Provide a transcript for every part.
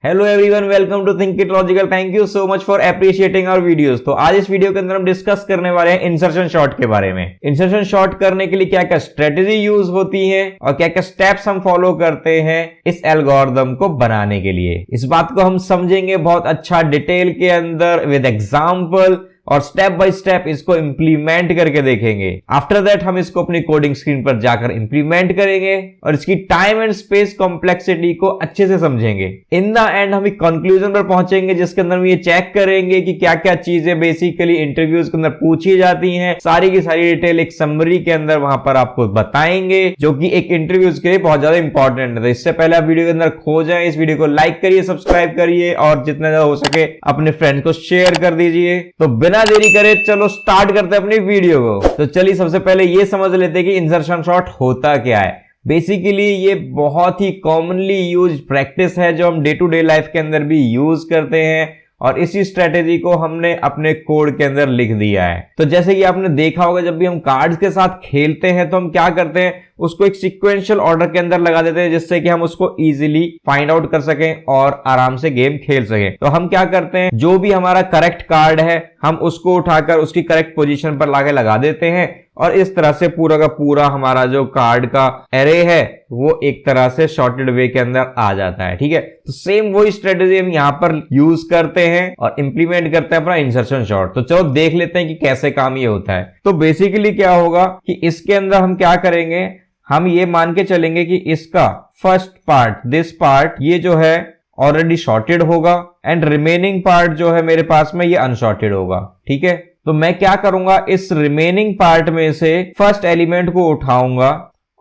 Hello everyone, welcome to think it logical. Thank you so much for appreciating our videos. तो आज इस video के अंदर हम डिस्कस करने वाले हैं इंसर्शन शॉर्ट के बारे में। इंसर्शन शॉर्ट करने के लिए क्या क्या स्ट्रेटेजी यूज होती है और क्या क्या स्टेप्स हम फॉलो करते हैं इस एल्गोरिदम को बनाने के लिए। इस बात को हम समझेंगे बहुत अच्छा डिटेल के अंदर विद एग्जाम्पल और स्टेप बाय स्टेप इसको इंप्लीमेंट करके देखेंगे। आफ्टर दैट हम इसको अपनी कोडिंग स्क्रीन पर जाकर इंप्लीमेंट करेंगे और इसकी टाइम एंड स्पेस कॉम्प्लेक्सिटी को अच्छे से समझेंगे। इन द एंड हम एक कंक्लूजन पर पहुंचेंगे जिसके अंदर हम ये चेक करेंगे कि क्या क्या चीजें बेसिकली इंटरव्यूज के अंदर पूछी जाती हैं। सारी की सारी डिटेल एक समरी के अंदर वहां पर आपको बताएंगे, जो कि एक इंटरव्यूज के लिए बहुत ज्यादा इंपॉर्टेंट है। तो इससे पहले आप वीडियो के अंदर खो जाए, इस वीडियो को लाइक करिए, सब्सक्राइब करिए और जितना ज्यादा हो सके अपने फ्रेंड को शेयर कर दीजिए। तो बिना देरी करे चलो स्टार्ट करते हैं अपनी वीडियो को। तो चलिए सबसे पहले ये समझ लेते हैं कि इंसर्शन शॉर्ट होता क्या है। बेसिकली ये बहुत ही कॉमनली यूज प्रैक्टिस है जो हम डे टू डे लाइफ के अंदर भी यूज करते हैं और इसी स्ट्रेटेजी को हमने अपने कोड के अंदर लिख दिया है। तो जैसे कि आपने देखा होगा, जब भी हम कार्ड्स के साथ खेलते हैं तो हम क्या करते हैं, उसको एक सीक्वेंशियल ऑर्डर के अंदर लगा देते हैं जिससे कि हम उसको इजीली फाइंड आउट कर सकें और आराम से गेम खेल सकें। तो हम क्या करते हैं, जो भी हमारा करेक्ट कार्ड है हम उसको उठाकर उसकी करेक्ट पोजीशन पर लाके लगा देते हैं और इस तरह से पूरा का पूरा हमारा जो कार्ड का एरे है वो एक तरह से शॉर्टेड वे के अंदर आ जाता है। ठीक है, तो सेम वही स्ट्रेटेजी हम यहां पर यूज करते हैं और इंप्लीमेंट करते हैं अपना इंसर्शन शॉर्ट। तो चलो देख लेते हैं कि कैसे काम ये होता है। तो बेसिकली क्या होगा कि इसके अंदर हम क्या करेंगे, हम ये मान के चलेंगे कि इसका फर्स्ट पार्ट, दिस पार्ट, ये जो है ऑलरेडी शॉर्टेड होगा एंड रिमेनिंग पार्ट जो है मेरे पास में ये अनशॉर्टेड होगा। ठीक है, तो मैं क्या करूंगा, इस रिमेनिंग पार्ट में से फर्स्ट एलिमेंट को उठाऊंगा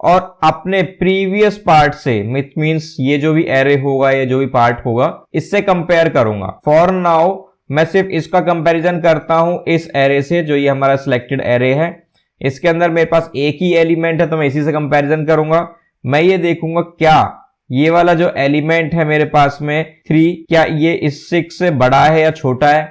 और अपने प्रीवियस पार्ट से, मींस ये जो भी एरे होगा, ये जो भी पार्ट होगा, इससे कंपेयर करूंगा। फॉर नाउ मैं सिर्फ इसका कंपैरिजन करता हूं इस एरे से, जो ये हमारा सिलेक्टेड एरे है। इसके अंदर मेरे पास एक ही एलिमेंट है तो मैं इसी से कंपैरिजन करूंगा। मैं ये देखूंगा क्या ये वाला जो एलिमेंट है मेरे पास में 3, क्या ये इस 6 से बड़ा है या छोटा है।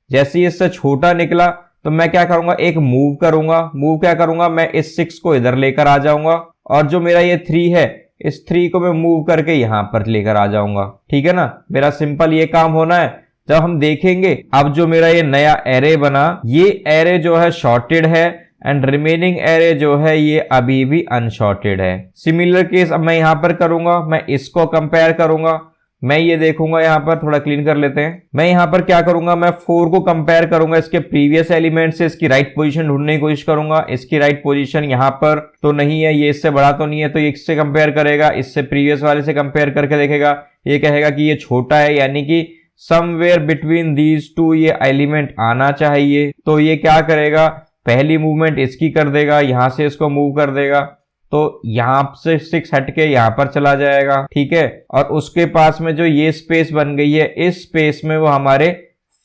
जैसे ही इससे छोटा निकला तो मैं क्या करूंगा, एक मूव करूंगा। मूव क्या करूंगा, मैं इस 6 को इधर लेकर आ जाऊंगा और जो मेरा ये 3 है, इस 3 को मैं मूव करके यहां पर लेकर आ जाऊंगा। ठीक है ना, मेरा सिंपल ये काम होना है। जब हम देखेंगे अब जो मेरा ये नया एरे बना, ये एरे जो है शॉर्टेड है एंड रिमेनिंग एरे जो है ये अभी भी अनशॉर्टेड है। सिमिलर केस अब मैं यहां पर करूंगा, मैं इसको कंपेयर करूंगा। मैं ये देखूंगा, यहां पर थोड़ा क्लीन कर लेते हैं। मैं यहां पर क्या करूंगा, मैं 4 को कंपेयर करूंगा इसके प्रीवियस एलिमेंट से, इसकी राइट पोजीशन ढूंढने की कोशिश करूंगा। इसकी राइट पोजीशन यहां पर तो नहीं है, ये इससे बड़ा तो नहीं है, तो ये इससे कंपेयर करेगा, इससे प्रीवियस वाले से कंपेयर करके देखेगा। ये कहेगा कि ये छोटा है, यानी कि समवेयर बिटवीन दीज टू ये एलिमेंट आना चाहिए। तो ये क्या करेगा, पहली मूवमेंट इसकी कर देगा, यहां से इसको मूव कर देगा तो यहां से 6 हट के यहां पर चला जाएगा। ठीक है, और उसके पास में जो ये स्पेस बन गई है, इस स्पेस में वो हमारे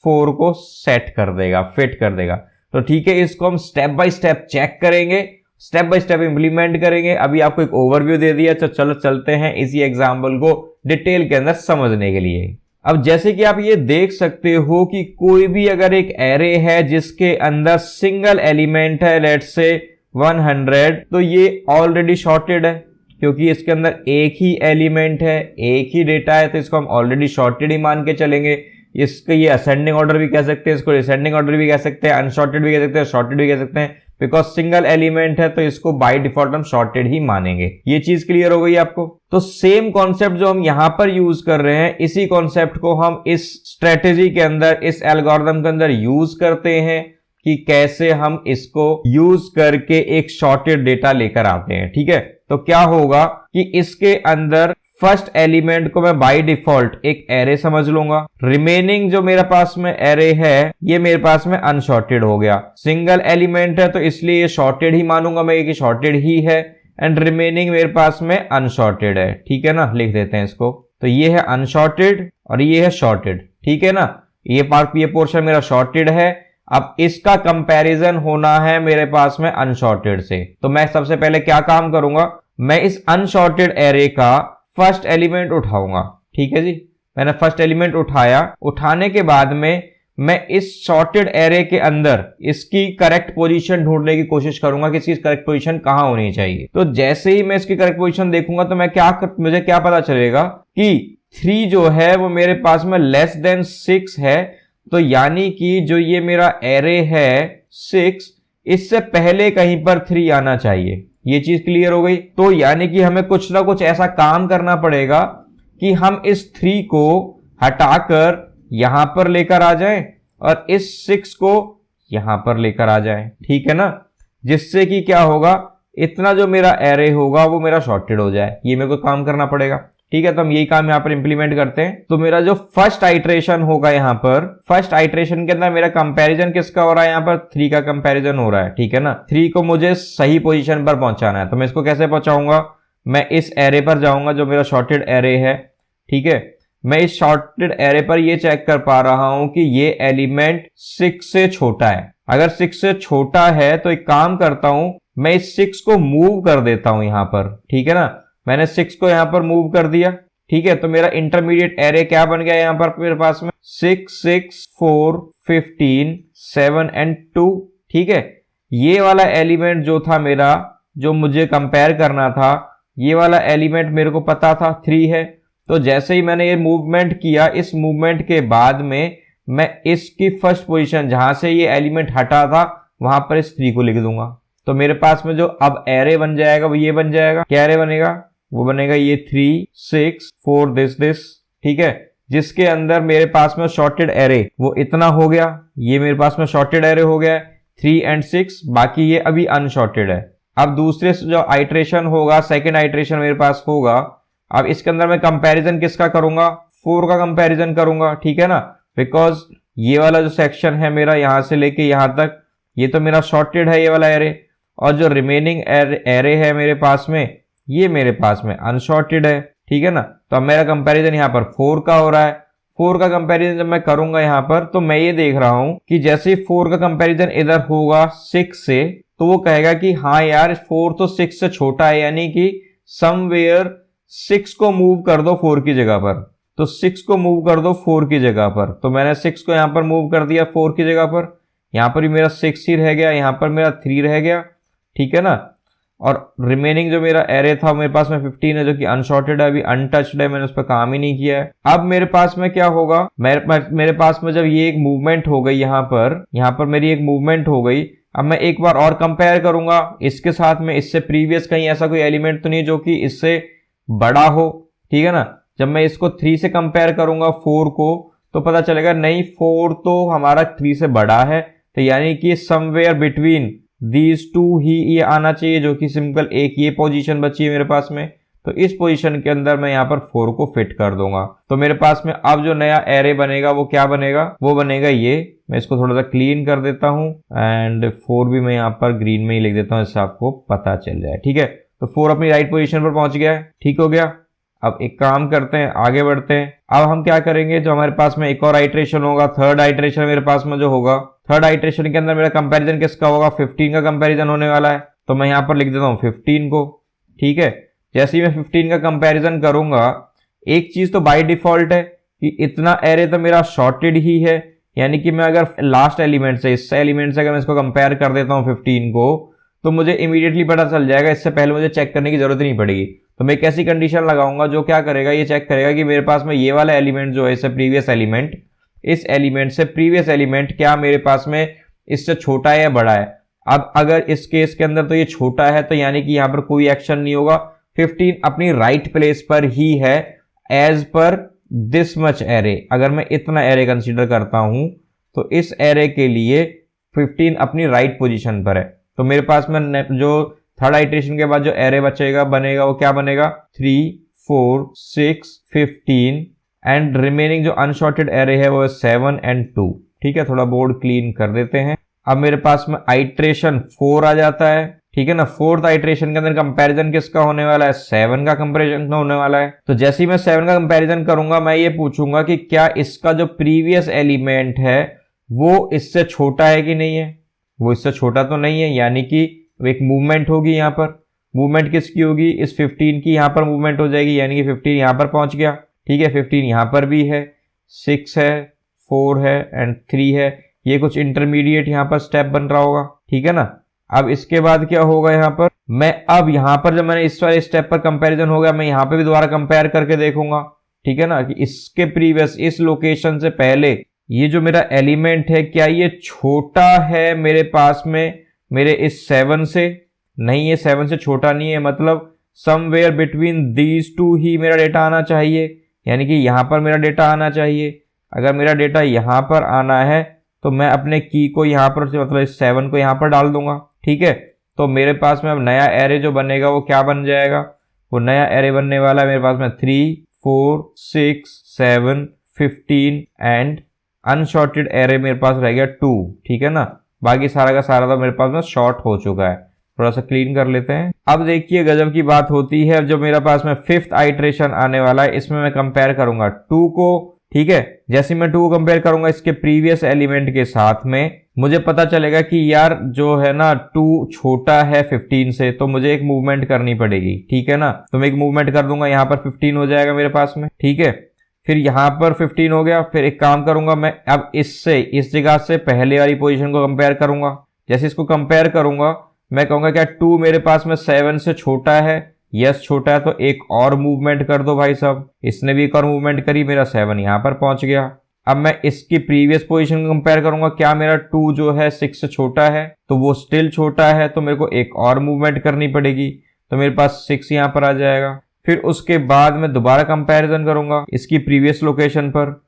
4 को सेट कर देगा, फिट कर देगा। तो ठीक है, इसको हम स्टेप बाय स्टेप चेक करेंगे, स्टेप बाय स्टेप इंप्लीमेंट करेंगे। अभी आपको एक ओवरव्यू दे दिया, तो चलो चलते हैं इसी एग्जाम्पल को डिटेल के अंदर समझने के लिए। अब जैसे कि आप ये देख सकते हो कि कोई भी अगर एक एरे है जिसके अंदर सिंगल एलिमेंट है, लेट्स से 100, तो ये ऑलरेडी शॉर्टेड है क्योंकि इसके अंदर एक ही एलिमेंट है, एक ही डेटा है, तो इसको हम ऑलरेडी शॉर्टेड ही मान के चलेंगे। इसको ये असेंडिंग ऑर्डर भी कह सकते हैं, इसको डिसेंडिंग ऑर्डर भी कह सकते हैं, अनशॉर्टेड भी कह सकते हैं, शॉर्टेड भी कह सकते हैं। बिकॉज सिंगल एलिमेंट है तो इसको बाय डिफॉल्ट हम शॉर्टेड ही मानेंगे। ये चीज क्लियर हो गई आपको। तो सेम कॉन्सेप्ट जो हम यहां पर यूज कर रहे हैं, इसी कॉन्सेप्ट को हम इस स्ट्रेटेजी के अंदर, इस एल्गोरिथम के अंदर यूज करते हैं कि कैसे हम इसको यूज करके एक शॉर्टेड डेटा लेकर आते हैं। ठीक है, तो क्या होगा कि इसके अंदर फर्स्ट एलिमेंट को मैं बाय डिफॉल्ट एक एरे समझ लूंगा। रिमेनिंग जो मेरे पास में एरे है ये मेरे पास में अनशॉर्टेड हो गया। सिंगल एलिमेंट है तो इसलिए ये शॉर्टेड ही मानूंगा मैं, ये शॉर्टेड ही है एंड रिमेनिंग मेरे पास में अनशॉर्टेड है। ठीक है ना, लिख देते हैं इसको। तो ये है अनशॉर्टेड और ये है शॉर्टेड। ठीक है ना, ये पार्ट, ये पोर्शन मेरा शॉर्टेड है। अब इसका कंपैरिजन होना है मेरे पास में अनशॉर्टेड से। तो मैं सबसे पहले क्या काम करूंगा, मैं इस अनशॉर्टेड एरे का फर्स्ट एलिमेंट उठाऊंगा। ठीक है जी, मैंने फर्स्ट एलिमेंट उठाया। उठाने के बाद में मैं इस शॉर्टेड एरे के अंदर इसकी करेक्ट पोजीशन ढूंढने की कोशिश करूंगा कि इसकी करेक्ट पोजीशन कहां होनी चाहिए। तो जैसे ही मैं इसकी करेक्ट पोजीशन देखूंगा तो मैं मुझे क्या पता चलेगा कि 3 जो है वो मेरे पास में लेस देन 6 है, तो यानी कि जो ये मेरा एरे है 6, इससे पहले कहीं पर 3 आना चाहिए। ये चीज क्लियर हो गई। तो यानी कि हमें कुछ ना कुछ ऐसा काम करना पड़ेगा कि हम इस 3 को हटाकर यहां पर लेकर आ जाएं और इस 6 को यहां पर लेकर आ जाएं, ठीक है ना, जिससे कि क्या होगा, इतना जो मेरा एरे होगा वो मेरा शॉर्टेड हो जाए। ये मेरे को काम करना पड़ेगा, ठीक है। तो हम यही काम यहां पर इंप्लीमेंट करते हैं। तो मेरा जो फर्स्ट आइट्रेशन होगा यहां पर, फर्स्ट आइट्रेशन के अंदर मेरा कंपैरिजन किसका हो रहा है, यहां पर 3 का कंपैरिजन हो रहा है, ठीक है ना। 3 को मुझे सही पोजीशन पर पहुंचाना है, तो मैं इसको कैसे पहुंचाऊंगा, मैं इस एरे पर जाऊंगा जो मेरा शॉर्टेड एरे है, ठीक है। मैं इस शॉर्टेड एरे पर ये चेक कर पा रहा हूं कि ये एलिमेंट 6 से छोटा है। अगर 6 से छोटा है तो एक काम करता हूं, मैं इस 6 को मूव कर देता हूं यहां पर, ठीक है ना। मैंने 6 को यहां पर मूव कर दिया, ठीक है। तो मेरा इंटरमीडिएट एरे क्या बन गया यहां पर मेरे पास में, 6, 6, 4, 15, 7 एंड 2, ठीक है। ये वाला एलिमेंट जो था मेरा, जो मुझे कंपेयर करना था, ये वाला एलिमेंट मेरे को पता था 3 है। तो जैसे ही मैंने ये मूवमेंट किया, इस मूवमेंट के बाद में मैं इसकी फर्स्ट पोजीशन जहां से ये एलिमेंट हटा था वहां पर इस 3 को लिख दूंगा। तो मेरे पास में जो अब एरे बन जाएगा वो ये बन जाएगा। क्या एरे बनेगा, वो बनेगा ये 3, 6, 4 दिस, ठीक है। जिसके अंदर मेरे पास में शॉर्टेड एरे वो इतना हो गया, ये मेरे पास में शॉर्टेड एरे हो गया 3 एंड 6, बाकी ये अभी अनशॉर्टेड है। अब दूसरे जो आइट्रेशन होगा, सेकेंड आइट्रेशन मेरे पास होगा, अब इसके अंदर मैं कंपैरिजन किसका करूंगा, 4 का कंपैरिजन करूंगा, ठीक है ना। बिकॉज ये वाला जो सेक्शन है मेरा यहां से लेके यहां तक, ये तो मेरा शॉर्टेड है ये वाला एरे, और जो रिमेनिंग एरे है मेरे पास में, ये मेरे पास में अनशॉर्टेड है, ठीक है ना। तो अब मेरा कंपैरिजन यहां पर 4 का हो रहा है। 4 का कंपैरिजन जब मैं करूंगा यहां पर, तो मैं ये देख रहा हूं कि जैसे 4 का कंपैरिजन इधर होगा 6 से, तो वो कहेगा कि हाँ यार 4 तो 6 से छोटा है, यानी कि समवेयर 6 को मूव कर दो 4 की जगह पर। तो 6 को मूव कर दो 4 की जगह पर। तो मैंने 6 को यहां पर मूव कर दिया 4 की जगह पर, यहां पर भी मेरा 6 ही रह गया, यहां पर मेरा 3 रह गया, ठीक है ना। और रिमेनिंग जो मेरा एरे था मेरे पास में 15 है, जो कि अनशॉर्टेड है, अभी अनटच्ड है, मैंने उस पर काम ही नहीं किया है। अब मेरे पास में क्या होगा, मेरे पास में जब ये एक मूवमेंट हो गई यहां पर मेरी एक मूवमेंट हो गई, अब मैं एक बार और कंपेयर करूंगा इसके साथ में, इससे प्रीवियस कहीं ऐसा कोई एलिमेंट तो नहीं जो कि इससे बड़ा हो, ठीक है ना। जब मैं इसको 3 से कंपेयर करूंगा 4 को, तो पता चलेगा नहीं 4 तो हमारा 3 से बड़ा है, तो यानी कि समवेयर बिटवीन दीज टू ही ये आना चाहिए, जो कि सिंपल एक ये पोजीशन बची है मेरे पास में। तो इस पोजीशन के अंदर मैं यहाँ पर 4 को फिट कर दूंगा। तो मेरे पास में अब जो नया एरे बनेगा वो क्या बनेगा, वो बनेगा ये। मैं इसको थोड़ा सा क्लीन कर देता हूं एंड 4 भी मैं यहाँ पर ग्रीन में ही लिख देता हूं, इससे आपको पता चल जाए, ठीक है। तो 4 अपनी राइट पोजीशन पर पहुंच गया है, ठीक हो गया। अब एक काम करते हैं, आगे बढ़ते हैं। अब हम क्या करेंगे, जो हमारे पास में एक और आइट्रेशन होगा, थर्ड आइट्रेशन मेरे पास में जो होगा, थर्ड आइट्रेशन के अंदर मेरा कंपैरिजन किसका होगा, 15 का कंपैरिजन होने वाला है। तो मैं यहां पर लिख देता हूं 15 को, ठीक है। जैसे ही मैं 15 का कंपैरिजन करूंगा, एक चीज तो बाय डिफॉल्ट है कि इतना एरे तो मेरा शॉर्टेड ही है, यानी कि मैं अगर लास्ट एलिमेंट से, इस एलिमेंट से अगर मैं इसको कंपेयर कर देता हूं 15 को, तो मुझे इमीडिएटली पता चल जाएगा, इससे पहले मुझे चेक करने की जरूरत नहीं पड़ेगी। तो मैं एक ऐसी कंडीशन लगाऊंगा जो क्या करेगा, ये चेक करेगा कि मेरे पास में ये वाला एलिमेंट जो है, इससे प्रीवियस एलिमेंट, इस एलिमेंट से प्रीवियस एलिमेंट क्या मेरे पास में इससे छोटा है या बड़ा है। अब अगर इस केस के अंदर तो ये छोटा है, तो यानी कि यहां पर कोई एक्शन नहीं होगा, 15 अपनी राइट प्लेस पर ही है as per this much array. अगर मैं इतना एरे कंसीडर करता हूं तो इस एरे के लिए 15 अपनी राइट पोजीशन पर है। तो मेरे पास में जो थर्ड आइट्रेशन के बाद जो एरे बचेगा बनेगा वो क्या बनेगा, 3, 4, 6, 15 एंड रिमेनिंग जो अनशॉर्टेड एरे है वो है 7 एंड 2, ठीक है। थोड़ा बोर्ड क्लीन कर देते हैं। अब मेरे पास में आइट्रेशन 4 आ जाता है, ठीक है ना। फोर्थ आइट्रेशन के अंदर कंपैरिजन किसका होने वाला है, 7 का कंपैरिजन होने वाला है। तो जैसे ही मैं 7 का कंपैरिजन करूंगा, मैं ये पूछूंगा कि क्या इसका जो प्रीवियस एलिमेंट है वो इससे छोटा है कि नहीं है। वो इससे छोटा तो नहीं है, यानी कि एक मूवमेंट होगी यहाँ पर। मूवमेंट किसकी होगी, इस 15 की यहाँ पर मूवमेंट हो जाएगी, यानी कि 15 यहाँ पर पहुंच गया, ठीक है। 15 यहाँ पर भी है, 6 है, 4 है एंड 3 है। ये कुछ इंटरमीडिएट यहाँ पर स्टेप बन रहा होगा, ठीक है ना। अब इसके बाद क्या होगा, यहाँ पर मैं अब यहाँ पर जब मैंने इस वाले स्टेप पर कंपैरिजन हो गया, मैं यहाँ पे भी दोबारा कंपेयर करके देखूंगा, ठीक है ना, कि इसके प्रीवियस इस लोकेशन से पहले ये जो मेरा एलिमेंट है क्या ये छोटा है मेरे पास में मेरे इस 7 से, नहीं ये 7 से छोटा नहीं है, मतलब समवेयर बिटवीन दीज टू ही मेरा डेटा आना चाहिए, यानी कि यहां पर मेरा डेटा आना चाहिए। अगर मेरा डेटा यहां पर आना है तो मैं अपने की को यहां पर मतलब इस 7 को यहां पर डाल दूंगा, ठीक है। तो मेरे पास में अब नया एरे जो बनेगा वो क्या बन जाएगा, वो नया एरे बनने वाला है मेरे पास में 3 4 6 7 15 एंड अनशॉर्टेड एरे मेरे पास रह गया 2, ठीक है ना। बाकी सारा का सारा तो मेरे पास में शॉर्ट हो चुका है। थोड़ा सा क्लीन कर लेते हैं। अब देखिए गजब की बात होती है, अब जो मेरा पास में 5th आइट्रेशन आने वाला है इसमें मैं कंपेयर करूंगा 2 को, ठीक है। जैसे मैं 2 को कंपेयर करूंगा इसके प्रीवियस एलिमेंट के साथ में, मुझे पता चलेगा कि यार जो है ना 2 छोटा है 15 से, तो मुझे एक मूवमेंट करनी पड़ेगी, ठीक है ना। तो मैं एक मूवमेंट कर दूंगा, यहाँ पर 15 हो जाएगा मेरे पास में, ठीक है। फिर यहाँ पर 15 हो गया, फिर एक काम करूंगा मैं अब इससे इस जगह से पहले वाली पोजीशन को कंपेयर करूंगा। जैसे इसको कंपेयर करूंगा मैं कहूंगा क्या 2 मेरे पास में 7 से छोटा है, यस छोटा है, तो एक और मूवमेंट कर दो भाई साहब। इसने भी एक और मूवमेंट करी, मेरा 7 यहां पर पहुंच गया। अब मैं इसकी प्रीवियस पोजीशन को कंपेयर करूंगा, क्या मेरा 2 जो है 6 से छोटा है, तो वो स्टिल छोटा है, तो मेरे को एक और मूवमेंट करनी पड़ेगी, तो मेरे पास 6 यहां पर आ जाएगा। फिर उसके बाद मैं दोबारा कंपैरिजन करूंगा इसकी प्रीवियस लोकेशन पर,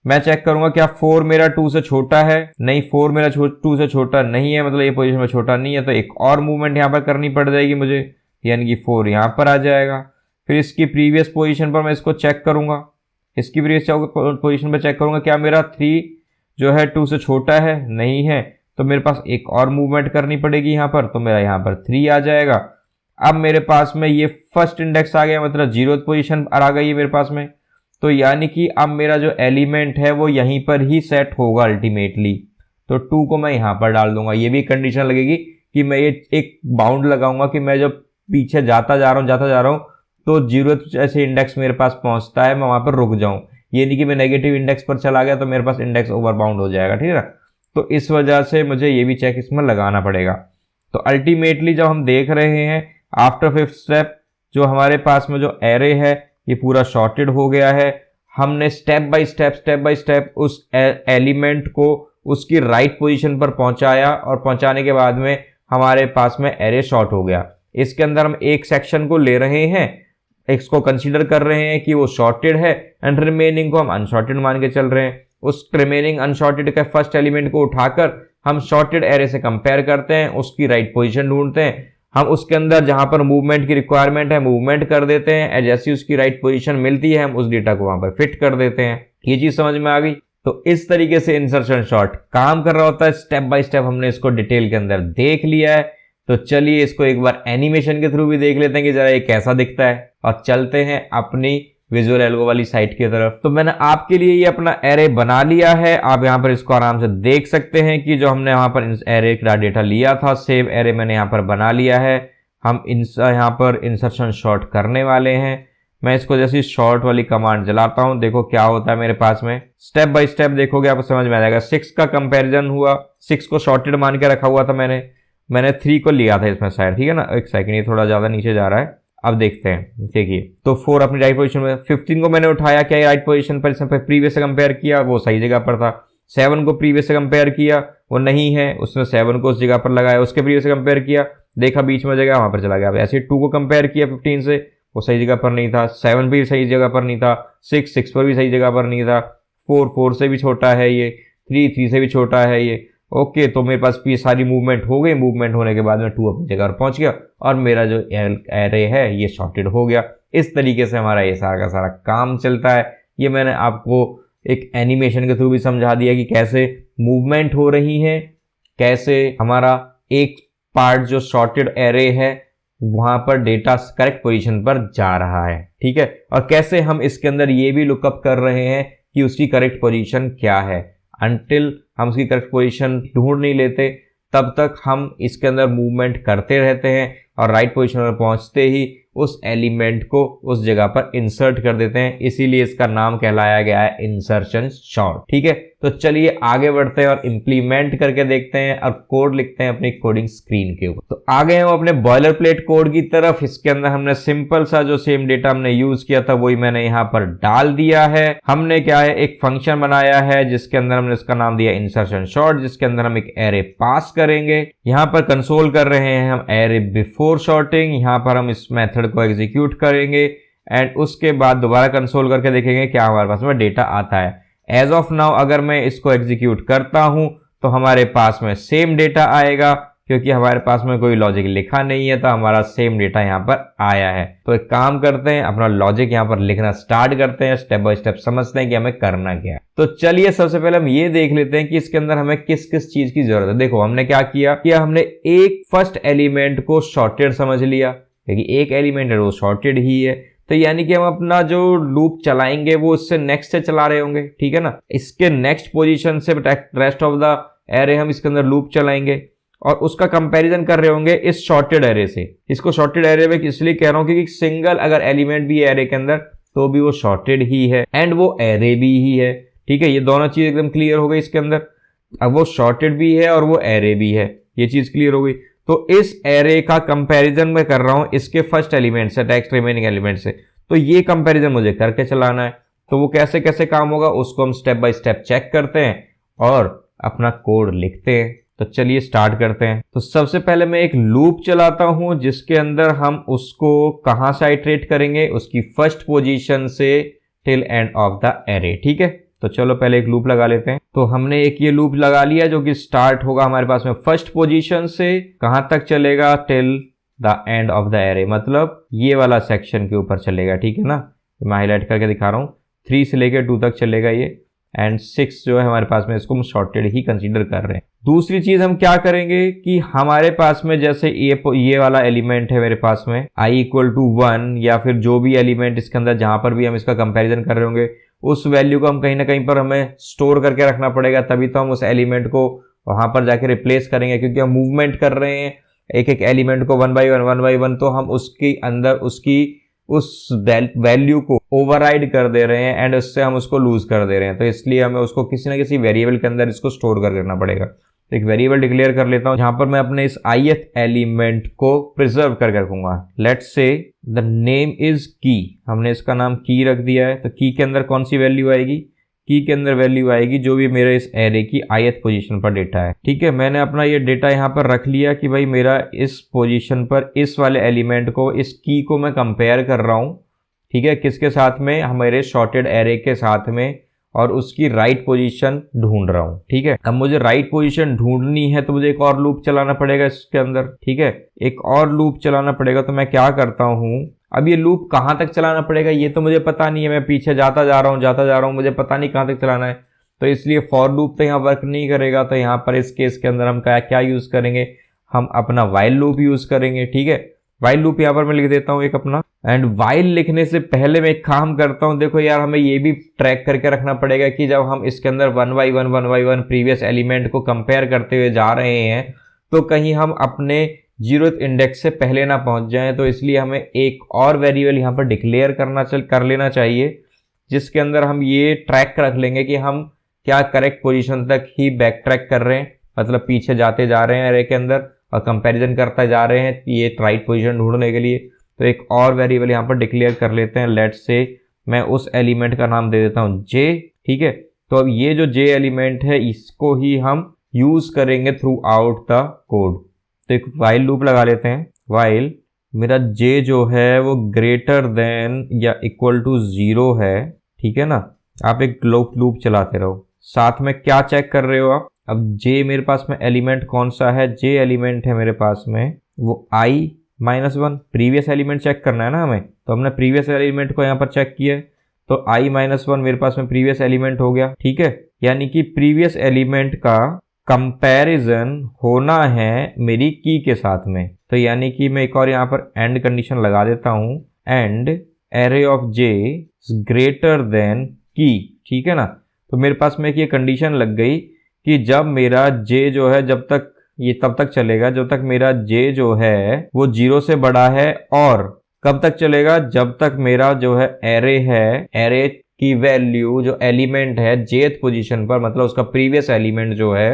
मैं चेक करूंगा क्या 4 मेरा 2 से छोटा है, नहीं 4 मेरा 2 से छोटा नहीं है, मतलब ये पोजीशन में छोटा नहीं है, तो एक और मूवमेंट यहाँ पर करनी पड़ जाएगी मुझे, यानी कि 4 यहाँ पर आ जाएगा। फिर इसकी प्रीवियस पोजीशन पर मैं इसको चेक करूंगा, इसकी प्रीवियस पोजीशन पर चेक करूंगा क्या मेरा 3 जो है 2 से छोटा है, नहीं है, तो मेरे पास एक और मूवमेंट करनी पड़ेगी यहाँ पर, तो मेरा यहाँ पर 3 आ जाएगा। अब मेरे पास में ये फर्स्ट इंडेक्स आ गया, मतलब 0th पोजीशन आ गई है मेरे पास में, तो यानी कि अब मेरा जो एलिमेंट है वो यहीं पर ही सेट होगा अल्टीमेटली। तो 2 को मैं यहां पर डाल दूंगा। ये भी कंडीशन लगेगी कि मैं ये एक बाउंड लगाऊंगा कि मैं जब पीछे जाता जा रहा हूं तो 0th ऐसे इंडेक्स मेरे पास पहुंचता है मैं वहां पर रुक जाऊं, ये नहीं कि मैं नेगेटिव इंडेक्स पर चला गया तो मेरे पास इंडेक्स ओवर बाउंड हो जाएगा, ठीक है ना। तो इस वजह से मुझे ये भी चेक इसमें लगाना पड़ेगा। तो अल्टीमेटली जब हम देख रहे हैं आफ्टर 5th स्टेप जो हमारे पास में जो एरे है ये पूरा शॉर्टेड हो गया है। हमने स्टेप बाय स्टेप उस एलिमेंट को उसकी राइट पोजीशन पर पहुंचाया और पहुंचाने के बाद में हमारे पास में एरे शॉर्ट हो गया। इसके अंदर हम एक सेक्शन को ले रहे हैं, इसको कंसीडर कर रहे हैं कि वो शॉर्टेड है एंड रिमेनिंग को हम अनशॉर्टेड मान के चल रहे हैं। उस रिमेनिंग अनशॉर्टेड के फर्स्ट एलिमेंट को उठाकर हम शॉर्टेड एरे से कंपेयर करते हैं, उसकी राइट पोजीशन ढूंढते हैं, हम उसके अंदर जहां पर मूवमेंट की रिक्वायरमेंट है मूवमेंट कर देते हैं, जैसी उसकी राइट पोजीशन मिलती है हम उस डेटा को वहां पर फिट कर देते हैं। ये चीज समझ में आ गई। तो इस तरीके से इंसर्शन सॉर्ट काम कर रहा होता है। स्टेप बाय स्टेप हमने इसको डिटेल के अंदर देख लिया है, तो चलिए इसको एक बार एनिमेशन के थ्रू भी देख लेते हैं कि जरा ये कैसा दिखता है, और चलते हैं अपनी विजुअल एल्गो वाली साइट की तरफ। तो मैंने आपके लिए ये अपना एरे बना लिया है, आप यहाँ पर इसको आराम से देख सकते हैं कि जो हमने यहाँ पर एरे का डेटा लिया था सेव एरे मैंने यहाँ पर बना लिया है। हम यहाँ पर इंसर्शन शॉर्ट करने वाले हैं। मैं इसको जैसी शॉर्ट वाली कमांड चलाता हूं, देखो क्या होता है मेरे पास में। स्टेप बाय स्टेप देखोगे आपको समझ में आ जाएगा। 6 का कंपैरिजन हुआ, 6 को शॉर्टेड मान के रखा हुआ था मैंने 3 को लिया था इसमें शायद, ठीक है ना। एक सेकंड, ये थोड़ा ज्यादा नीचे जा रहा है, अब देखते हैं। देखिए तो 4 अपनी राइट पोजीशन में, 15 को मैंने उठाया क्या राइट पोजीशन पर, इसमें प्रीवियस से कंपेयर किया वो सही जगह पर था। 7 को प्रीवियस से कंपेयर किया वो नहीं है, उसने 7 को उस जगह पर लगाया। उसके प्रीवियस से कंपेयर किया, देखा बीच में जगह, वहां पर चला गया। ऐसे 2 को कंपेयर किया 15 से, वो सही जगह पर नहीं था। 7 भी सही जगह पर नहीं था, 6 पर भी सही जगह पर नहीं था। 4 से भी छोटा है ये, 3 से भी छोटा है ये। ओके, तो मेरे पास ये सारी मूवमेंट हो गई। मूवमेंट होने के बाद में 2 अपनी जगह पर पहुंच गया और मेरा जो एरे है ये शॉर्टेड हो गया। इस तरीके से हमारा ये सारा का सारा काम चलता है। ये मैंने आपको एक एनिमेशन के थ्रू भी समझा दिया कि कैसे मूवमेंट हो रही है, कैसे हमारा एक पार्ट जो शॉर्टेड एरे है वहां पर डेटा करेक्ट पोजीशन पर जा रहा है, ठीक है। और कैसे हम इसके अंदर ये भी लुकअप कर रहे हैं कि उसकी करेक्ट पोजीशन क्या है। अनटिल हम उसकी करेक्ट पोजीशन ढूंढ नहीं लेते तब तक हम इसके अंदर मूवमेंट करते रहते हैं और राइट पोजीशन पर पहुंचते ही उस एलिमेंट को उस जगह पर इंसर्ट कर देते हैं। इसीलिए इसका नाम कहलाया गया है इंसर्शन सॉर्ट, ठीक है। तो चलिए आगे बढ़ते हैं और इंप्लीमेंट करके देखते हैं और कोड लिखते हैं अपनी कोडिंग स्क्रीन के ऊपर। तो आ गए हम अपने बॉयलर प्लेट कोड की तरफ। इसके अंदर हमने सिंपल सा जो सेम डेटा हमने यूज किया था वही मैंने यहाँ पर डाल दिया है। हमने क्या है, एक फंक्शन बनाया है जिसके अंदर हमने इसका नाम दिया इंसर्शन शॉर्ट, जिसके अंदर हम एक एरे पास करेंगे। यहाँ पर कंसोल कर रहे हैं हम एरे बिफोर शॉर्टिंग। यहाँ पर हम इस मेथड को एग्जीक्यूट करेंगे एंड उसके बाद दोबारा कंसोल करके देखेंगे क्या हमारे पास में डेटा आता है। एज ऑफ नाउ अगर मैं इसको एग्जीक्यूट करता हूं तो हमारे पास में सेम डेटा आएगा, क्योंकि हमारे पास में कोई लॉजिक लिखा नहीं है तो हमारा सेम डेटा यहां पर आया है। तो एक काम करते हैं, अपना लॉजिक यहां पर लिखना स्टार्ट करते हैं, स्टेप बाय स्टेप समझते हैं कि हमें करना क्या है। तो चलिए सबसे पहले हम ये देख लेते हैं कि इसके अंदर हमें किस किस चीज की जरूरत है। देखो हमने क्या किया कि हमने एक फर्स्ट एलिमेंट को शॉर्टेड समझ लिया, क्योंकि एक एलिमेंट है वो शॉर्टेड ही है, तो यानी कि हम अपना जो लूप चलाएंगे वो इससे नेक्स्ट से चला रहे होंगे, ठीक है ना। इसके नेक्स्ट पोजीशन से रेस्ट ऑफ द एरे हम इसके अंदर लूप चलाएंगे और उसका कंपैरिजन कर रहे होंगे इस शॉर्टेड एरे से। इसको शॉर्टेड एरे में इसलिए कह रहा हूं क्योंकि सिंगल अगर एलिमेंट भी है एरे के अंदर तो भी वो शॉर्टेड ही है एंड वो एरे भी ही है, ठीक है। ये दोनों चीज एकदम क्लियर हो गई इसके अंदर। अब वो शॉर्टेड भी है और वो एरे भी है, ये चीज क्लियर हो गई। तो इस एरे का कंपैरिजन मैं कर रहा हूं इसके फर्स्ट एलिमेंट से, नेक्स्ट रिमेनिंग एलिमेंट से। तो ये कंपैरिजन मुझे करके चलाना है। तो वो कैसे कैसे काम होगा उसको हम स्टेप बाय स्टेप चेक करते हैं और अपना कोड लिखते हैं। तो चलिए स्टार्ट करते हैं। तो सबसे पहले मैं एक लूप चलाता हूं जिसके अंदर हम उसको कहां से आइटरेट करेंगे, उसकी फर्स्ट पोजीशन से till end of the array, ठीक है। तो चलो पहले एक लूप लगा लेते हैं। तो हमने एक ये लूप लगा लिया जो कि स्टार्ट होगा हमारे पास में फर्स्ट पोजीशन से, कहां तक चलेगा, till the end of the array, मतलब ये वाला सेक्शन के ऊपर चलेगा, ठीक है ना। मैं हाईलाइट करके दिखा रहा हूं, 3 से लेकर 2 तक चलेगा ये एंड 6 जो है हमारे पास में इसको हम शॉर्टेड ही कंसीडर कर रहे हैं। दूसरी चीज हम क्या करेंगे कि हमारे पास में जैसे ये वाला एलिमेंट है मेरे पास में i = 1 या फिर जो भी एलिमेंट इसके अंदर जहां पर भी हम इसका कंपैरिजन कर रहे होंगे उस वैल्यू को हम कहीं ना कहीं पर हमें स्टोर करके रखना पड़ेगा, तभी तो हम उस एलिमेंट को वहां पर जाके रिप्लेस करेंगे। क्योंकि हम मूवमेंट कर रहे हैं एक एक एलिमेंट को 1 by 1 तो हम उसके अंदर उसकी उस वैल्यू को ओवरराइड कर दे रहे हैं एंड उससे हम उसको लूज कर दे रहे हैं। तो इसलिए हमें उसको किसी ना किसी वेरिएबल के अंदर इसको स्टोर कर रखना पड़ेगा। तो एक वेरिएबल डिक्लेयर कर लेता हूं जहां पर मैं अपने इस ith एलिमेंट को प्रिजर्व करके रखूंगा। Let's say the name is की, हमने इसका नाम की रख दिया है। तो की के अंदर कौन सी वैल्यू आएगी, की के अंदर वैल्यू आएगी जो भी मेरे इस एरे की ith पोजीशन पर डेटा है, ठीक है। मैंने अपना ये डेटा यहाँ पर रख लिया कि भाई मेरा इस पोजीशन पर इस वाले एलिमेंट को, इस की को मैं कंपेयर कर रहा हूँ, ठीक है, किसके साथ में, हमारे शॉर्टेड एरे के साथ में, और उसकी राइट पोजीशन ढूंढ रहा हूँ, ठीक है। अब मुझे राइट पोजीशन ढूंढनी है तो मुझे एक और लूप चलाना पड़ेगा इसके अंदर, ठीक है, एक और लूप चलाना पड़ेगा। तो मैं क्या करता हूँ, अब ये लूप कहां तक चलाना पड़ेगा ये तो मुझे पता नहीं है, मैं पीछे जाता जा रहा हूं, मुझे पता नहीं कहां तक चलाना है। तो इसलिए फॉर लूप तो यहाँ वर्क नहीं करेगा। तो यहाँ पर इस केस के अंदर हम क्या यूज करेंगे, हम अपना वाइल लूप यूज करेंगे, ठीक है। वाइल लूप यहाँ पर मैं लिख देता हूँ एक अपना, एंड वाइल लिखने से पहले मैं एक काम करता हूँ। देखो यार, हमें ये भी ट्रैक करके रखना पड़ेगा कि जब हम इसके अंदर 1 by 1 प्रीवियस एलिमेंट को कंपेयर करते हुए जा रहे हैं तो कहीं हम अपने 0th इंडेक्स से पहले ना पहुंच जाएं। तो इसलिए हमें एक और वेरिएबल यहाँ पर डिक्लेयर कर लेना चाहिए जिसके अंदर हम ये ट्रैक रख लेंगे कि हम क्या करेक्ट पोजीशन तक ही बैक ट्रैक कर रहे हैं, मतलब पीछे जाते जा रहे हैं एरे के अंदर और कंपैरिजन करते जा रहे हैं ये राइट पोजीशन ढूंढने के लिए। तो एक और वेरिएबल यहाँ पर डिक्लेयर कर लेते हैं। लेट्स से मैं उस एलिमेंट का नाम दे देता हूँ j, ठीक है। तो अब ये जो j एलिमेंट है इसको ही हम यूज करेंगे थ्रू आउट द कोड। तो एक वाइल लूप लगा लेते हैं। वाइल मेरा j जो है वो ग्रेटर देन या इक्वल टू 0 है, ठीक है ना। आप एक लूप चलाते रहो। साथ में क्या चेक कर रहे हो आप, अब j मेरे पास में एलिमेंट कौन सा है, j एलिमेंट है मेरे पास में वो i-1, प्रीवियस एलिमेंट चेक करना है ना हमें। तो हमने प्रीवियस एलिमेंट को यहाँ पर चेक किया है तो i-1 मेरे पास में प्रीवियस एलिमेंट हो गया, ठीक है। यानी कि प्रीवियस एलिमेंट का कंपैरिजन होना है मेरी की के साथ में। तो यानी कि मैं एक और यहाँ पर एंड कंडीशन लगा देता हूँ, and array of j greater than की, ठीक है ना। तो मेरे पास में ये कंडीशन लग गई कि जब मेरा j जो है जब तक ये तब तक चलेगा जब तक मेरा j जो है वो 0 से बड़ा है, और कब तक चलेगा, जब तक मेरा जो है एरे की वैल्यू जो एलिमेंट है जेथ पोजीशन पर, मतलब उसका प्रीवियस एलिमेंट जो है,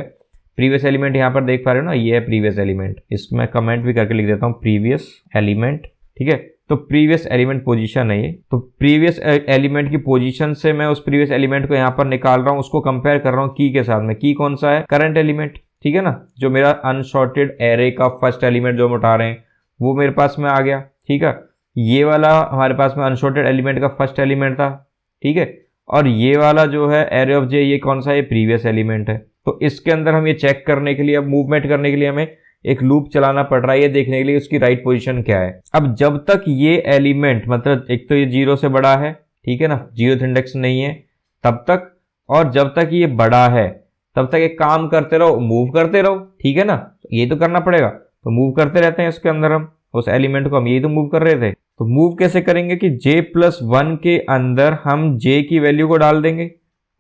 प्रीवियस एलिमेंट यहाँ पर देख पा रहे हो ना, ये है प्रीवियस एलिमेंट, इसको मैं कमेंट भी करके लिख देता हूँ, प्रीवियस एलिमेंट, ठीक है। तो प्रीवियस एलिमेंट पोजीशन है ये, तो प्रीवियस एलिमेंट की पोजीशन से मैं उस प्रीवियस एलिमेंट को यहाँ पर निकाल रहा हूँ, उसको कंपेयर कर रहा हूँ की के साथ में। की कौन सा है? करंट एलिमेंट, ठीक है ना, जो मेरा अनसॉर्टेड एरे का फर्स्ट एलिमेंट जो हम उठा रहे हैं वो मेरे पास में आ गया, ठीक है। ये वाला हमारे पास में अनसॉर्टेड एलिमेंट का फर्स्ट एलिमेंट था, ठीक है। और ये वाला जो है एरे ऑफ जे, ये कौन सा है? प्रीवियस एलिमेंट है। तो इसके अंदर हम ये चेक करने के लिए, अब मूवमेंट करने के लिए हमें एक लूप चलाना पड़ रहा है, ये देखने के लिए उसकी राइट पोजीशन क्या है। अब जब तक ये एलिमेंट, मतलब एक तो ये 0 से बड़ा है, ठीक है ना, 0th इंडेक्स नहीं है तब तक, और जब तक ये बड़ा है तब तक एक काम करते रहो, मूव करते रहो, ठीक है ना। ये तो करना पड़ेगा, तो मूव करते रहते हैं इसके अंदर हम, उस एलिमेंट को हम यही तो मूव कर रहे थे। तो मूव कैसे करेंगे कि j+1 के अंदर हम j की वैल्यू को डाल देंगे,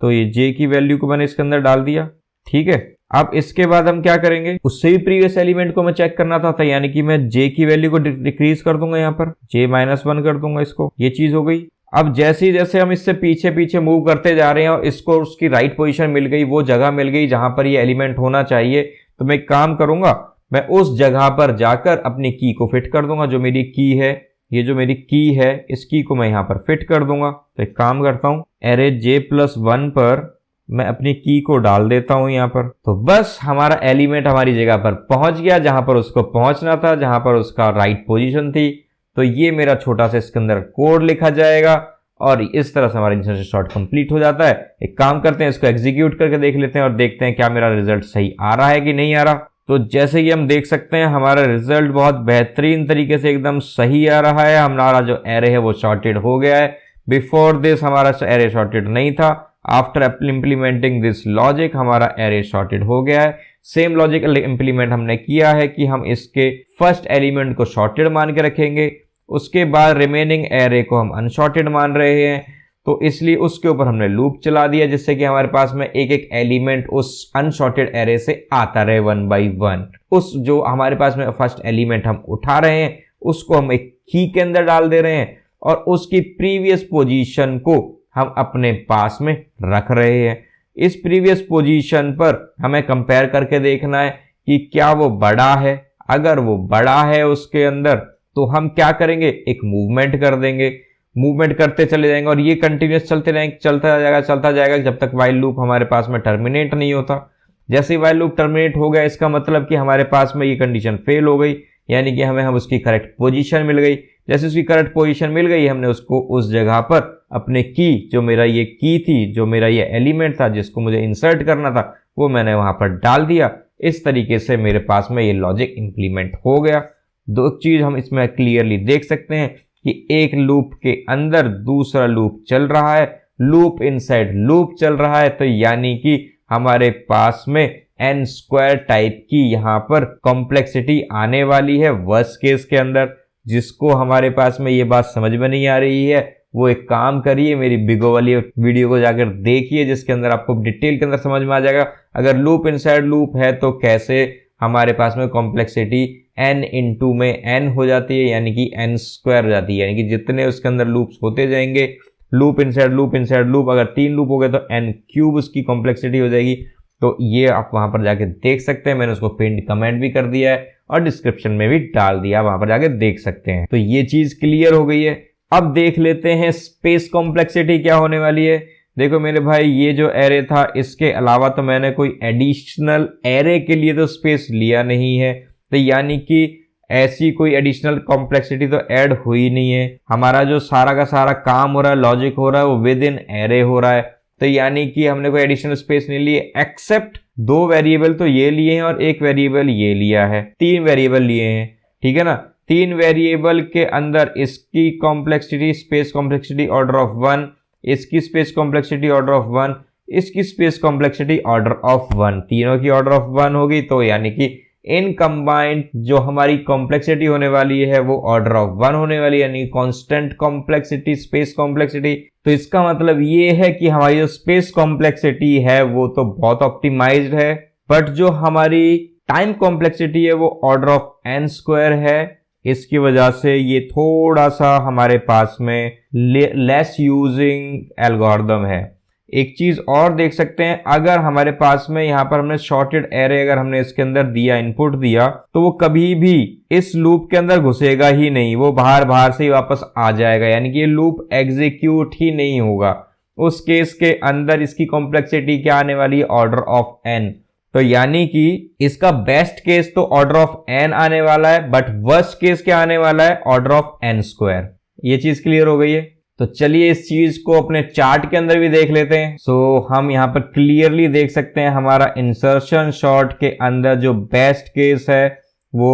तो ये j की वैल्यू को मैंने इसके अंदर डाल दिया, ठीक है। अब इसके बाद हम क्या करेंगे, उससे भी प्रीवियस एलिमेंट को मैं चेक करना था, यानी कि मैं j की वैल्यू को डिक्रीज कर दूंगा, यहाँ पर j-1 कर दूंगा इसको, ये चीज हो गई। अब जैसे जैसे हम इससे पीछे पीछे मूव करते जा रहे हैं और इसको उसकी राइट पोजीशन मिल गई, वो जगह मिल गई जहां पर ये एलिमेंट होना चाहिए, तो मैं एक काम करूंगा, मैं उस जगह पर जाकर अपनी की को फिट कर दूंगा। जो मेरी की है, ये जो मेरी की है, इस की को मैं यहाँ पर फिट कर दूंगा। तो एक काम करता हूँ, एरे j+1 पर मैं अपनी की को डाल देता हूं यहाँ पर, तो बस हमारा एलिमेंट हमारी जगह पर पहुंच गया जहां पर उसको पहुंचना था, जहां पर उसका राइट पोजीशन थी। तो ये मेरा छोटा सा इसके अंदर कोड लिखा जाएगा और इस तरह से हमारा इंसर्शन शॉर्ट कंप्लीट हो जाता है। एक काम करते हैं, इसको एग्जीक्यूट करके देख लेते हैं और देखते हैं क्या मेरा रिजल्ट सही आ रहा है कि नहीं आ रहा। तो जैसे कि हम देख सकते हैं हमारा रिजल्ट बहुत बेहतरीन तरीके से एकदम सही आ रहा है। हमारा जो एरे है वो शॉर्टेड हो गया है। बिफोर दिस हमारा एरे शॉर्टेड नहीं था, आफ्टर इम्प्लीमेंटिंग दिस लॉजिक हमारा एरे शॉर्टेड हो गया है। सेम लॉजिक इम्प्लीमेंट हमने किया है कि हम इसके फर्स्ट एलिमेंट को शॉर्टेड मान के रखेंगे, उसके बाद रिमेनिंग एरे को हम अनशॉर्टेड मान रहे हैं, तो इसलिए उसके ऊपर हमने लूप चला दिया जिससे कि हमारे पास में एक एक एलिमेंट उस अनशॉर्टेड एरे से आता रहे 1 by 1। उस जो हमारे पास में फर्स्ट एलिमेंट हम उठा रहे हैं उसको हम एक की के अंदर डाल दे रहे हैं और उसकी प्रीवियस पोजीशन को हम अपने पास में रख रहे हैं। इस प्रीवियस पोजीशन पर हमें कंपेयर करके देखना है कि क्या वो बड़ा है। अगर वो बड़ा है उसके अंदर तो हम क्या करेंगे, एक मूवमेंट कर देंगे, मूवमेंट करते चले जाएंगे और ये कंटिन्यूस चलता जाएगा जब तक वाइल लूप हमारे पास में टर्मिनेट नहीं होता। जैसे ही वाइल लूप टर्मिनेट हो गया इसका मतलब कि हमारे पास में ये कंडीशन फेल हो गई, यानी कि हमें हम उसकी करेक्ट पोजीशन मिल गई। जैसे उसकी करेक्ट पोजीशन मिल गई हमने उसको उस जगह पर अपने की, जो मेरा ये की थी, जो मेरा ये एलिमेंट था जिसको मुझे इंसर्ट करना था, वो मैंने वहां पर डाल दिया। इस तरीके से मेरे पास में ये लॉजिक इंप्लीमेंट हो गया। दो चीज हम इसमें क्लियरली देख सकते हैं कि एक लूप के अंदर दूसरा लूप चल रहा है, लूप इनसाइड लूप चल रहा है, तो यानी कि हमारे पास में n² टाइप की यहाँ पर कॉम्प्लेक्सिटी आने वाली है वर्स्ट केस के अंदर। जिसको हमारे पास में ये बात समझ में नहीं आ रही है वो एक काम करिए, मेरी बिगो वाली वीडियो को जाकर देखिए जिसके अंदर आपको डिटेल के अंदर समझ में आ जाएगा। अगर लूप इनसाइड लूप है तो कैसे हमारे पास में कॉम्प्लेक्सिटी n इंटू में n हो जाती है, यानी कि n² हो जाती है, यानी कि जितने उसके अंदर लूप्स होते जाएंगे, लूप इनसाइड लूप, अगर 3 लूप हो गए तो n³ उसकी कॉम्प्लेक्सिटी हो जाएगी। तो ये आप वहां पर जाके देख सकते हैं, मैंने उसको पिन कमेंट भी कर दिया है और डिस्क्रिप्शन में भी डाल दिया, वहां पर जाके देख सकते हैं। तो ये चीज क्लियर हो गई है। अब देख लेते हैं स्पेस कॉम्प्लेक्सिटी क्या होने वाली है। देखो मेरे भाई, ये जो एरे था इसके अलावा तो मैंने कोई एडिशनल एरे के लिए तो स्पेस लिया नहीं है, तो यानी कि ऐसी कोई एडिशनल कॉम्प्लेक्सिटी तो ऐड हुई नहीं है। हमारा जो सारा का सारा काम हो रहा है, लॉजिक हो रहा है, वो विद इन एरे हो रहा है, तो यानी कि हमने कोई एडिशनल स्पेस नहीं लिए, एक्सेप्ट 2 वेरिएबल तो ये लिए हैं और 1 वेरिएबल ये लिया है, 3 वेरिएबल लिए हैं, ठीक है ना। 3 वेरिएबल के अंदर इसकी complexity space complexity order of 1, इसकी स्पेस कॉम्प्लेक्सिटी ऑर्डर ऑफ 1, इसकी स्पेस कॉम्प्लेक्सिटी ऑर्डर ऑफ 1, तीनों की ऑर्डर ऑफ 1 होगी, तो यानी कि इन कंबाइंड जो हमारी कॉम्प्लेक्सिटी होने वाली है वो ऑर्डर ऑफ 1 होने वाली है, यानी कांस्टेंट कॉम्प्लेक्सिटी स्पेस कॉम्प्लेक्सिटी। तो इसका मतलब ये है कि हमारी जो स्पेस कॉम्प्लेक्सिटी है वो तो बहुत ऑप्टिमाइज्ड है, बट जो हमारी टाइम कॉम्प्लेक्सिटी है वो ऑर्डर ऑफ n² है। इसकी वजह से ये थोड़ा सा हमारे पास में लेस यूजिंग एल्गोरिदम है। एक चीज और देख सकते हैं, अगर हमारे पास में यहाँ पर हमने शॉर्टेड एरे अगर हमने इसके अंदर दिया, इनपुट दिया, तो वो कभी भी इस लूप के अंदर घुसेगा ही नहीं, वो बाहर से ही वापस आ जाएगा, यानी कि ये लूप एग्जीक्यूट ही नहीं होगा। उस केस के अंदर इसकी कॉम्प्लेक्सिटी क्या आने वाली है, ऑर्डर ऑफ n। तो यानी कि इसका बेस्ट केस तो ऑर्डर ऑफ n आने वाला है, बट वर्स्ट केस क्या आने वाला है, ऑर्डर ऑफ n²। ये चीज क्लियर हो गई है। तो चलिए इस चीज को अपने चार्ट के अंदर भी देख लेते हैं। सो हम यहाँ पर क्लियरली देख सकते हैं हमारा इंसर्शन शॉर्ट के अंदर जो बेस्ट केस है वो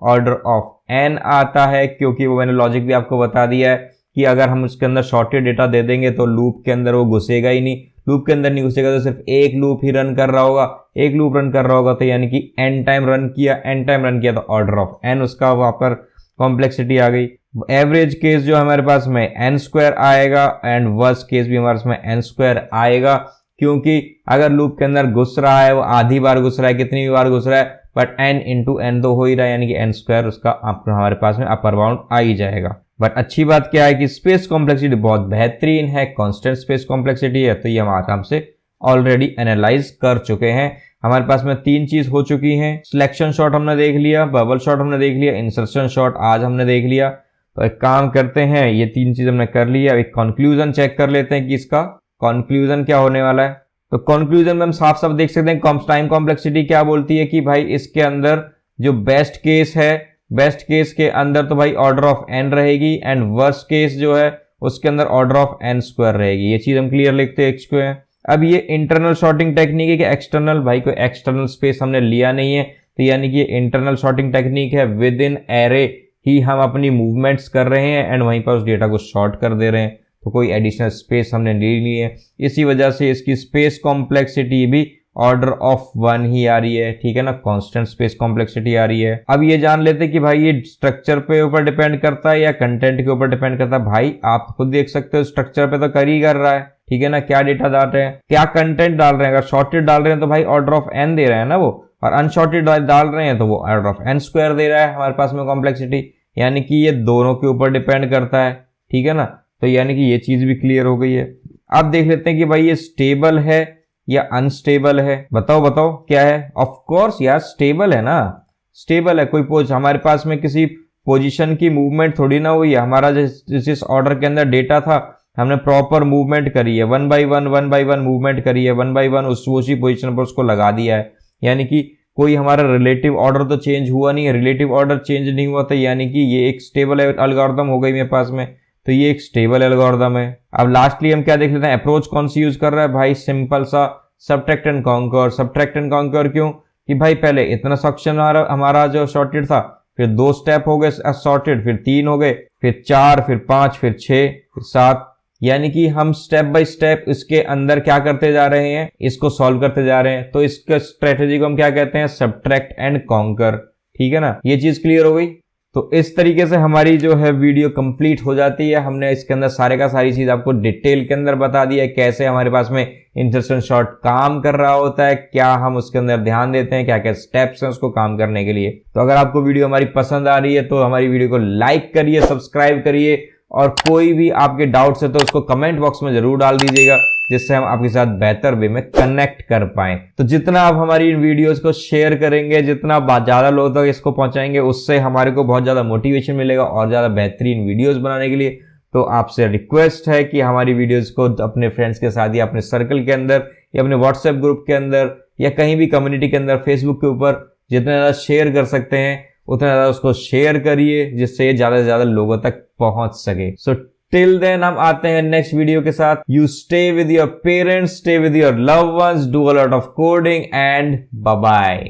ऑर्डर ऑफ n आता है, क्योंकि वो मैंने लॉजिक भी आपको बता दिया है कि अगर हम उसके अंदर शॉर्टेड डेटा दे देंगे तो लूप के अंदर वो घुसेगा ही नहीं। लूप के अंदर नहीं घुसेगा तो सिर्फ एक लूप ही रन कर रहा होगा, एक लूप रन कर रहा होगा, तो यानी कि n टाइम रन किया तो ऑर्डर ऑफ n उसका वहां पर कॉम्प्लेक्सिटी आ गई। एवरेज केस जो हमारे पास में n² आएगा एंड वर्स्ट केस भी हमारे पास में n² आएगा, क्योंकि अगर लूप के अंदर घुस रहा है वो आधी बार घुस रहा है, कितनी बार घुस रहा है, बट n इंटू n तो हो ही रहा है, यानी कि n² उसका हमारे पास में अपर बाउंड आ ही जाएगा। बट अच्छी बात क्या है कि स्पेस कॉम्प्लेक्सिटी बहुत बेहतरीन है, कांस्टेंट स्पेस कॉम्प्लेक्सिटी है, तो ये हम आराम से ऑलरेडी एनालाइज कर चुके हैं। हमारे पास में 3 चीज हो चुकी हैं, सिलेक्शन शॉट हमने देख लिया, बबल शॉट हमने देख लिया, इंसर्शन शॉट आज हमने देख लिया। तो एक काम करते हैं, ये 3 चीज हमने कर लिया, एक कंक्लूजन चेक कर लेते हैं कि इसका कंक्लूजन क्या होने वाला है। तो कंक्लूजन में हम साफ साफ देख सकते हैं टाइम कॉम्प्लेक्सिटी क्या बोलती है कि भाई इसके अंदर जो बेस्ट केस है, बेस्ट केस के अंदर तो भाई ऑर्डर ऑफ n रहेगी एंड वर्स्ट केस जो है उसके अंदर ऑर्डर ऑफ n² रहेगी। ये चीज हम क्लियर लिखते हैं x है। अब ये इंटरनल शॉर्टिंग टेक्निक है कि एक्सटर्नल, भाई कोई एक्सटर्नल स्पेस हमने लिया नहीं है, तो यानी कि ये इंटरनल शॉर्टिंग टेक्निक है, विद इन एरे ही हम अपनी मूवमेंट्स कर रहे हैं एंड वहीं पर उस डेटा को शॉर्ट कर दे रहे हैं, तो कोई एडिशनल स्पेस हमने ले ली है। इसी वजह से इसकी स्पेस कॉम्प्लेक्सिटी भी ऑर्डर ऑफ 1 ही आ रही है, ठीक है ना, कांस्टेंट स्पेस कॉम्प्लेक्सिटी आ रही है। अब ये जान लेते हैं कि भाई ये स्ट्रक्चर पे ऊपर डिपेंड करता है या कंटेंट के ऊपर डिपेंड करता है। भाई आप खुद देख सकते हो स्ट्रक्चर पे तो कर ही कर रहा है, ठीक है ना, क्या डेटा डाल रहे हैं, क्या कंटेंट डाल रहे हैं। अगर शॉर्टेड डाल रहे हैं तो भाई ऑर्डर ऑफ n दे रहे हैं ना वो, और अनशॉर्टेड डाल रहे हैं तो वो ऑर्डर ऑफ n² दे रहा है हमारे पास में कॉम्प्लेक्सिटी, यानी कि ये दोनों के ऊपर डिपेंड करता है, ठीक है ना। तो यानी कि ये चीज भी क्लियर हो गई है। अब देख लेते हैं कि भाई ये स्टेबल है या अनस्टेबल है। बताओ क्या है। ऑफ कोर्स यार स्टेबल है ना, स्टेबल है। कोई हमारे पास में किसी पोजीशन की मूवमेंट थोड़ी ना हुई है, हमारा जिस ऑर्डर के अंदर डेटा था हमने प्रॉपर मूवमेंट करी है, 1 बाई 1 मूवमेंट करी है, 1 बाई 1 उसी पोजीशन पर उसको लगा दिया है, यानी कि कोई हमारा रिलेटिव ऑर्डर तो चेंज हुआ नहीं है, रिलेटिव ऑर्डर चेंज नहीं हुआ था, यानी कि ये एक स्टेबल एल्गोरिथम हो गई मेरे पास में, तो ये एक स्टेबल एल्गोरिथम है। अब लास्टली हम क्या देख लेते हैं, अप्रोच कौन सी यूज कर रहा है। भाई सिंपल सा subtract and conquer. Subtract and conquer क्यों कि भाई पहले इतना सेक्शन हमारा जो शॉर्टेड था, फिर 2 स्टेप हो गए सॉर्टेड, फिर 3 हो गए, फिर 4, फिर 5, फिर 6, फिर 7, यानी कि हम स्टेप बाय स्टेप इसके अंदर क्या करते जा रहे हैं, इसको सॉल्व करते जा रहे हैं। तो इसका स्ट्रेटेजी को हम क्या कहते हैं, सबट्रैक्ट एंड कॉन्कर, ठीक है ना। ये चीज क्लियर हो गई। तो इस तरीके से हमारी जो है वीडियो कंप्लीट हो जाती है। हमने इसके अंदर सारे का सारी चीज आपको डिटेल के अंदर बता दी है, कैसे हमारे पास में इंसर्शन शॉर्ट काम कर रहा होता है, क्या हम उसके अंदर ध्यान देते हैं, क्या क्या स्टेप्स हैं उसको काम करने के लिए। तो अगर आपको वीडियो हमारी पसंद आ रही है तो हमारी वीडियो को लाइक करिए, सब्सक्राइब करिए, और कोई भी आपके डाउट्स है तो उसको कमेंट बॉक्स में जरूर डाल दीजिएगा, जिससे हम आपके साथ बेहतर वे में कनेक्ट कर पाएं। तो जितना आप हमारी इन वीडियोस को शेयर करेंगे, जितना ज्यादा लोगों तक इसको पहुंचाएंगे, उससे हमारे को बहुत ज्यादा मोटिवेशन मिलेगा और ज्यादा बेहतरीन वीडियोस बनाने के लिए। तो आपसे रिक्वेस्ट है कि हमारी वीडियोस को अपने फ्रेंड्स के साथ या अपने सर्कल के अंदर या अपने व्हाट्सएप ग्रुप के अंदर या कहीं भी कम्युनिटी के अंदर, फेसबुक के ऊपर जितना ज्यादा शेयर कर सकते हैं उतना ज्यादा उसको शेयर करिए, जिससे ज्यादा से ज्यादा लोगों तक पहुंच सके। सो टिल देन हम आते हैं नेक्स्ट वीडियो के साथ। You stay with your parents, stay with your loved ones, do a lot of coding and bye bye.